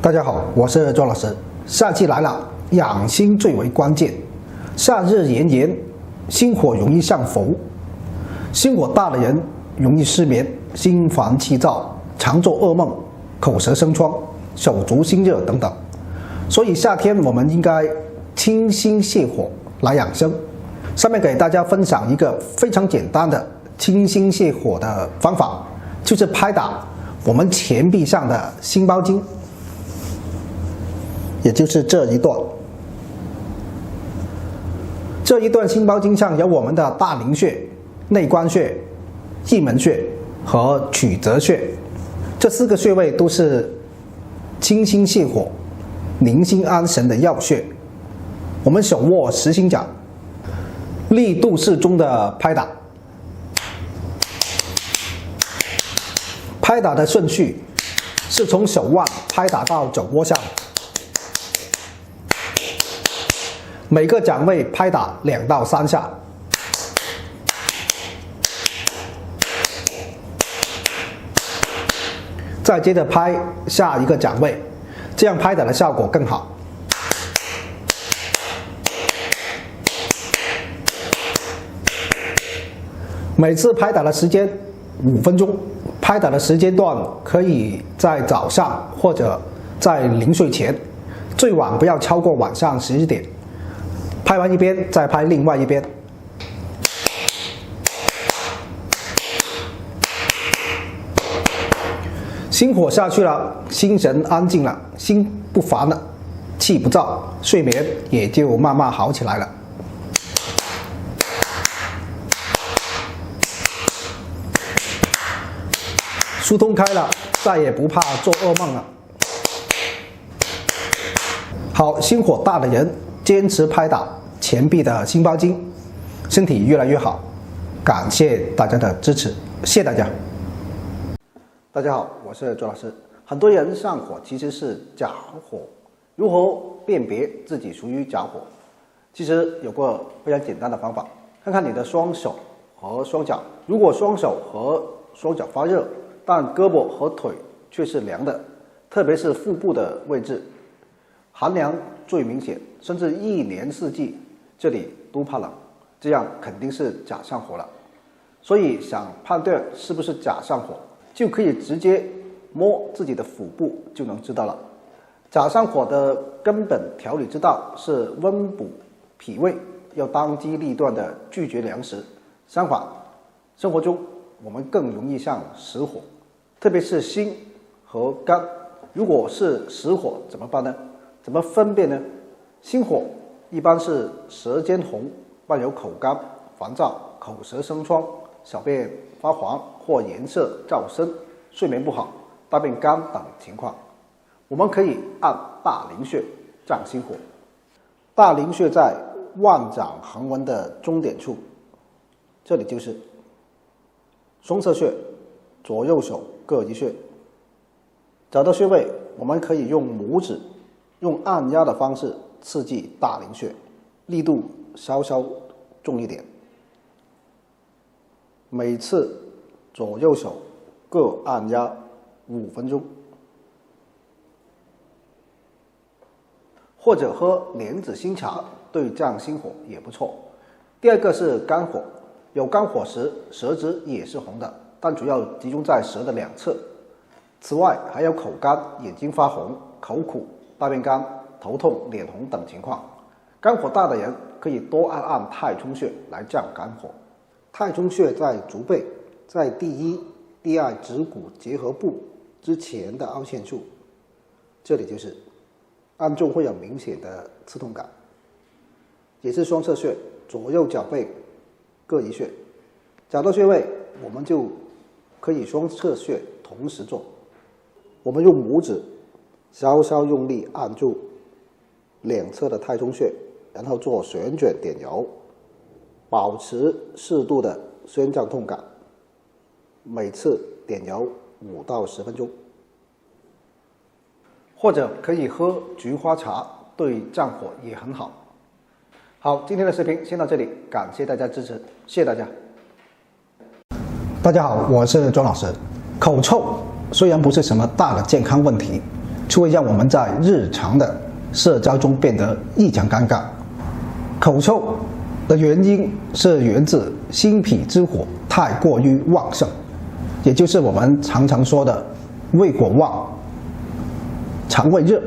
大家好，我是周老师。夏季来了，养心最为关键。夏日炎炎，心火容易上浮，心火大的人容易失眠、心烦气躁、常做噩梦、口舌生疮、手足心热等等。所以夏天我们应该清心泻火来养生。下面给大家分享一个非常简单的清心泻火的方法，就是拍打我们前臂上的心包经，也就是这一段。这一段心包经上有我们的大陵穴、内关穴、翳门穴和曲泽穴，这4个穴位都是清心泻火、宁心安神的要穴。我们手握实心掌，力度适中的拍打。拍打的顺序是从手腕拍打到肘窝上，每个掌位拍打2到3下。再接着拍下一个掌位，这样拍打的效果更好。每次拍打的时间5分钟，拍打的时间段可以在早上或者在临睡前，最晚不要超过晚上11点。拍完一边再拍另外一边。心火下去了，心神安静了，心不烦了，气不躁，睡眠也就慢慢好起来了。疏通开了，再也不怕做噩梦了。好，心火大的人坚持拍打前臂的心包经，身体越来越好。感谢大家的支持，谢谢大家。大家好，我是周老师。很多人上火其实是假火，如何辨别自己属于假火？其实有个非常简单的方法，看看你的双手和双脚。如果双手和双脚发热，但胳膊和腿却是凉的，特别是腹部的位置，寒凉最明显，甚至一年四季这里都怕冷，这样肯定是假上火了。所以想判断是不是假上火，就可以直接摸自己的腹部就能知道了。假上火的根本调理之道是温补脾胃，要当机立断的拒绝凉食。相反，生活中我们更容易上实火，特别是心和肝。如果是实火怎么办呢？怎么分辨呢？心火一般是舌尖红，伴有口干、烦躁、口舌生疮、小便发黄或颜色燥深、睡眠不好、大便干等情况。我们可以按大陵穴降心火。大陵穴在腕掌横纹的中点处，这里就是双侧穴，左右手各一穴。找到穴位，我们可以用拇指用按压的方式刺激大陵穴，力度稍稍重一点。每次左右手各按压5分钟，或者喝莲子心茶对降心火也不错。第二个是肝火，有肝火时舌质也是红的，但主要集中在舌的2侧。此外还有口干、眼睛发红、口苦、大便干、头痛、脸红等情况。肝火大的人可以多按按太冲穴来降肝火。太冲穴在足背，在第1、第2指骨结合部之前的凹陷处，这里就是按中会有明显的刺痛感。也是双侧穴，左右脚背各一穴。找到穴位，我们就可以双侧穴同时做。我们用拇指稍稍用力按住2侧的太冲穴，然后做旋卷点揉，保持适度的宣胀痛感，每次点揉5到10分钟。或者可以喝菊花茶，对降火也很好。好，今天的视频先到这里，感谢大家支持，谢谢大家。大家好，我是庄老师。口臭虽然不是什么大的健康问题，就会让我们在日常的社交中变得异常尴尬。口臭的原因是源自心脾之火太过于旺盛，也就是我们常常说的胃火旺、肠胃热。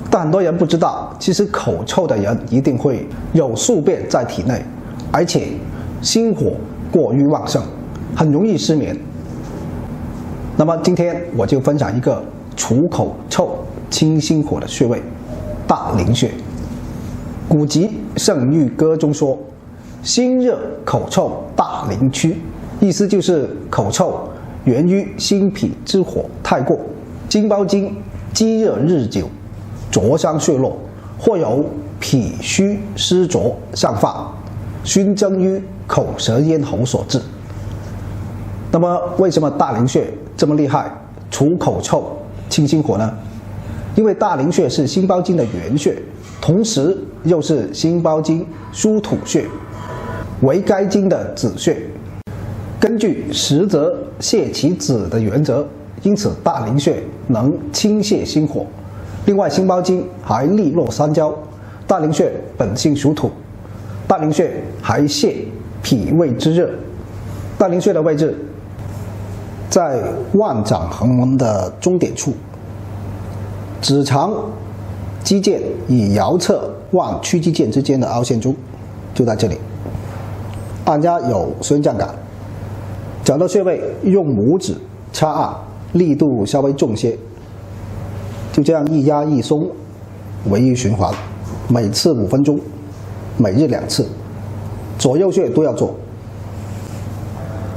但很多人不知道，其实口臭的人一定会有宿便在体内，而且心火过于旺盛，很容易失眠。那么今天我就分享一个除口臭、清心火的穴位——大陵穴。古籍《圣谕歌》中说：“心热口臭大陵区”，意思就是口臭源于心脾之火太过，经包经积热日久，灼伤血络，或有脾虚湿浊上发，熏蒸于口舌咽喉所致。那么为什么大陵穴这么厉害，除口臭清心火呢？因为大陵穴是心包经的原穴，同时又是心包经疏土穴，为该经的子穴。根据实则泻其子的原则，因此大陵穴能清泻心火。另外，心包经还利络三焦，大陵穴本性属土，大陵穴还泻脾胃之热。大陵穴的位置在腕掌横纹的中点处，指肠肌腱与桡侧腕屈肌腱之间的凹陷中，就在这里。按压有酸胀感，找到穴位用拇指掐按，力度稍微重些，就这样一压一松，为一循环，每次5分钟，每日2次，左右穴都要做。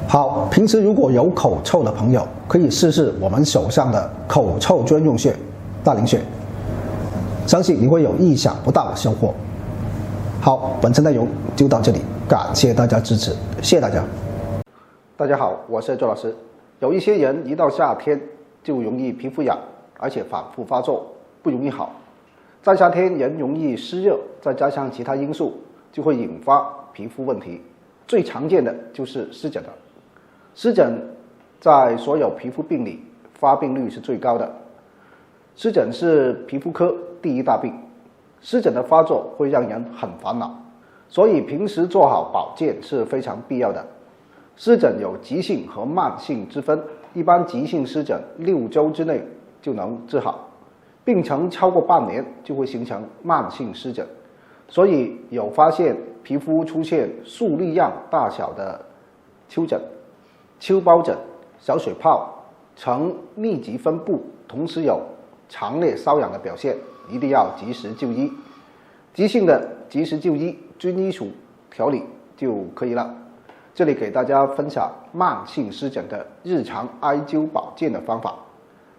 好，平时如果有口臭的朋友，可以试试我们手上的口臭专用穴大陵穴，相信你会有意想不到的收获。好，本次内容就到这里，感谢大家支持，谢谢大家。大家好，我是周老师。有一些人一到夏天就容易皮肤痒，而且反复发作，不容易好。在夏天人容易湿热，再加上其他因素，就会引发皮肤问题。最常见的就是湿疹了。湿疹在所有皮肤病里发病率是最高的。湿疹是皮肤科第一大病，湿疹的发作会让人很烦恼，所以平时做好保健是非常必要的。湿疹有急性和慢性之分，一般急性湿疹6周之内就能治好，病程超过半年就会形成慢性湿疹。所以有发现皮肤出现粟粒样大小的丘疹、丘包疹、小水泡，呈密集分布，同时有强烈瘙痒的表现，一定要及时就医。急性的及时就医，遵医嘱调理就可以了。这里给大家分享慢性湿疹的日常艾灸保健的方法。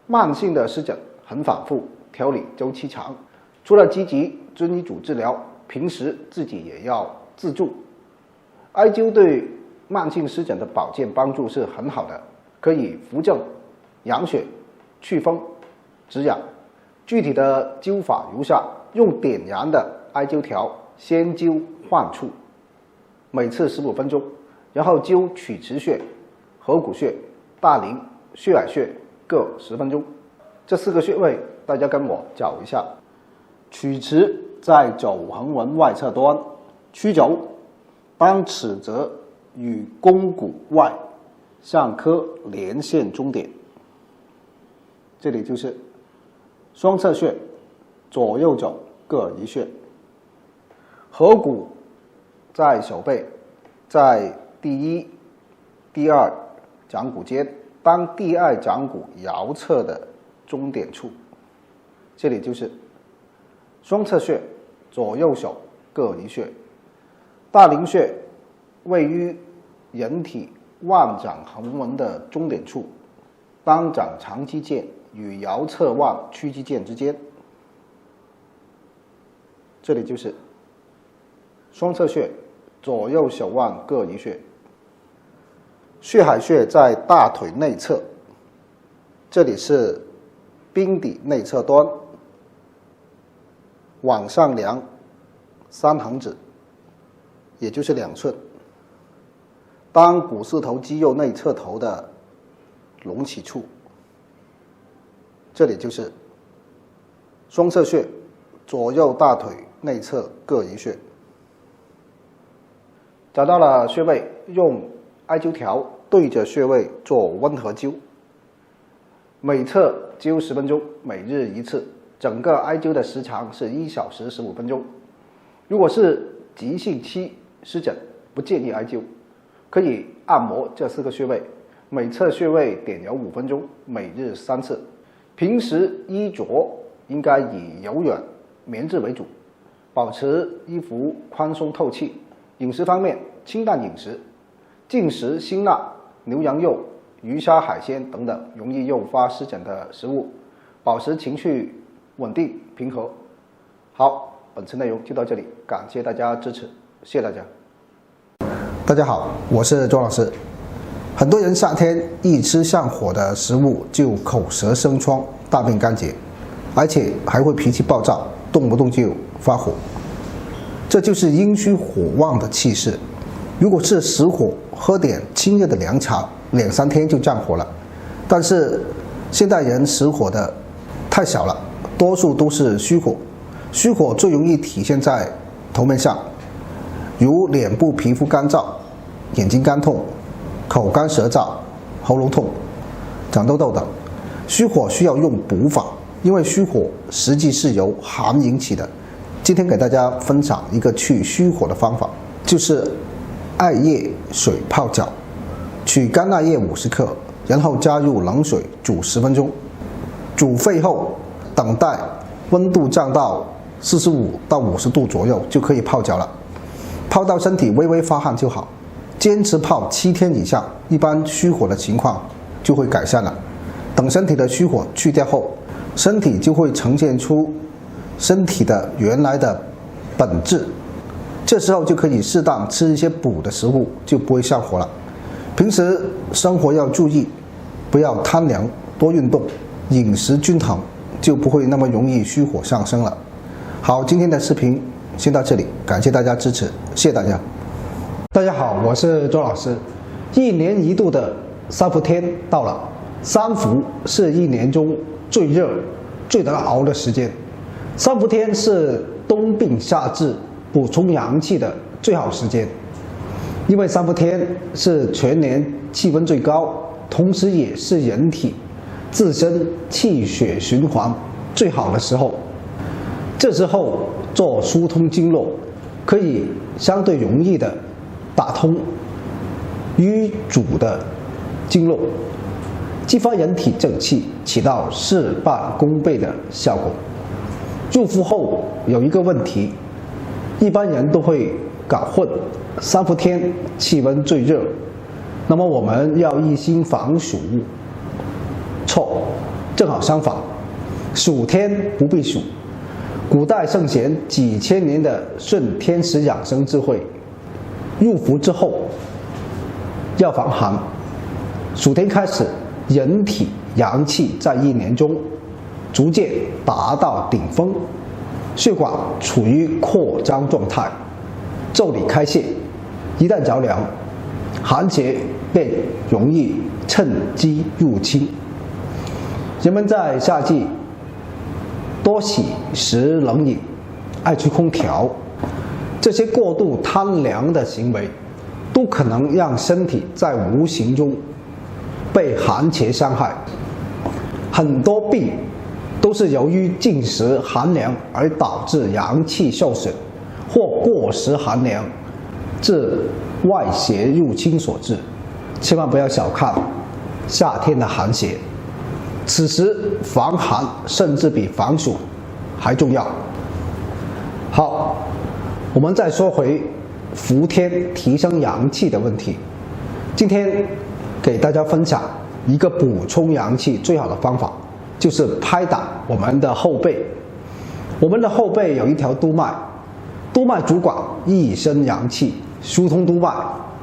慢性的湿疹很反复，调理周期长，除了积极遵医嘱治疗，平时自己也要自助。艾灸对慢性湿疹的保健帮助是很好的，可以扶正、养血、祛风、止痒。具体的灸法如下：用点燃的艾灸条先灸患处，每次15分钟，然后灸曲池穴、合谷穴、大陵、血海穴各10分钟。这4个穴位大家跟我找一下。曲池在肘横纹外侧端，曲肘当尺泽与肱骨外上髁连线中点，这里就是双侧穴，左右肘各1穴。合谷在手背，在第1、第2掌骨间，当第2掌骨桡侧的中点处，这里就是双侧穴，左右手各1穴。大陵穴位于人体腕掌横纹的中点处，当掌长肌腱与桡侧腕屈肌腱之间，这里就是双侧穴，左右手腕各1穴。血海穴在大腿内侧，这里是髌底内侧端，往上量3横指，也就是2寸。当股四头肌肉内侧头的隆起处，这里就是双侧穴，左右大腿内侧各一穴。找到了穴位，用艾灸条对着穴位做温和灸，每侧灸10分钟，每日一次。整个艾灸的时长是1小时15分钟。如果是急性期湿疹，不建议艾灸，可以按摩这4个穴位，每侧穴位点油5分钟，每日3次。平时衣着应该以柔软棉质为主，保持衣服宽松透气。饮食方面，清淡饮食，禁食辛辣、牛羊肉、鱼虾海鲜等等容易诱发湿疹的食物，保持情绪稳定平和。好，本次内容就到这里，感谢大家支持，谢谢大家。大家好，我是庄老师。很多人夏天一吃上火的食物就口舌生疮、大便干结，而且还会脾气暴躁，动不动就发火。这就是阴虚火旺的气势。如果是实火，喝点清热的凉茶，2、3天就降火了。但是现代人实火的太少了，多数都是虚火。虚火最容易体现在头面上，如脸部皮肤干燥、眼睛干痛、口干舌燥、喉咙痛、长痘痘等。虚火需要用补法，因为虚火实际是由寒引起的。今天给大家分享一个去虚火的方法，就是艾叶水泡脚。取干艾叶50克，然后加入冷水煮10分钟，煮沸后等待温度降到45到50度左右就可以泡脚了。泡到身体微微发汗就好，坚持泡7天以上，一般虚火的情况就会改善了。等身体的虚火去掉后，身体就会呈现出身体的原来的本质，这时候就可以适当吃一些补的食物，就不会上火了。平时生活要注意，不要贪凉，多运动，饮食均衡，就不会那么容易虚火上升了。好，今天的视频先到这里，感谢大家支持，谢谢大家。大家好，我是周老师。1年1度的3伏天到了，3伏是1年中最热、最难熬的时间。3伏天是冬病夏治、补充阳气的最好时间，因为3伏天是全年气温最高，同时也是人体自身气血循环最好的时候。这时候做疏通经络，可以相对容易的打通淤阻的经络，激发人体正气，起到事半功倍的效果。入伏后有一个问题，一般人都会搞混，3伏天气温最热，那么我们要一心防暑。错，正好相反，暑天不必暑。古代圣贤几千年的顺天时养生智慧，入伏之后要防寒。暑天开始，人体阳气在1年中逐渐达到顶峰，血管处于扩张状态，腠理开泄，一旦着凉，寒邪便容易趁机入侵。人们在夏季多喜食冷饮，爱吹空调，这些过度贪凉的行为，都可能让身体在无形中被寒邪伤害。很多病都是由于进食寒凉而导致阳气受损，或过食寒凉致外邪入侵所致。千万不要小看夏天的寒邪，此时防寒甚至比防暑还重要。好，我们再说回伏天提升阳气的问题。今天给大家分享一个补充阳气最好的方法，就是拍打我们的后背。我们的后背有一条督脉，督脉主管一身阳气，疏通督脉，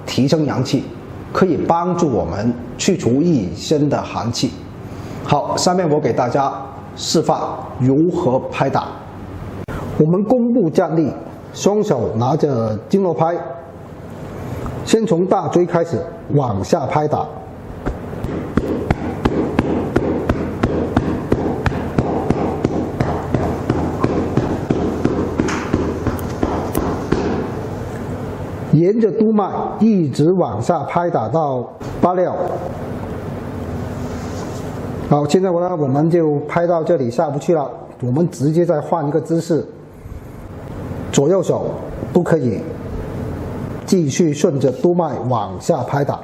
提升阳气，可以帮助我们去除一身的寒气。好，下面我给大家示范如何拍打。我们弓步站立，双手拿着经络拍，先从大椎开始往下拍打。沿着督脉一直往下拍打到8髎。好，现在我们就拍到这里下不去了，我们直接再换一个姿势，左右手都可以继续顺着督脉往下拍打。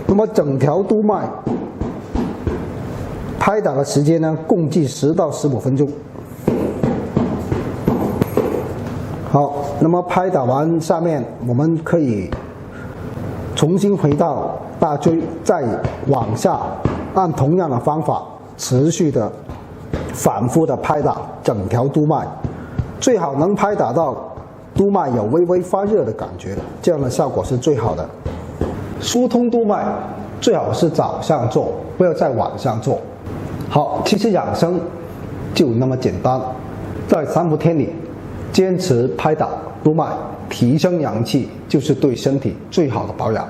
那么整条督脉拍打的时间呢，共计10到15分钟。好，那么拍打完下面，我们可以重新回到大椎，再往下按同样的方法持续的反复的拍打整条督脉，最好能拍打到督脉有微微发热的感觉，这样的效果是最好的。疏通督脉最好是早上做，不要在晚上做。好，其实养生就那么简单，在3伏天里坚持拍打督脉，提升阳气，就是对身体最好的保养。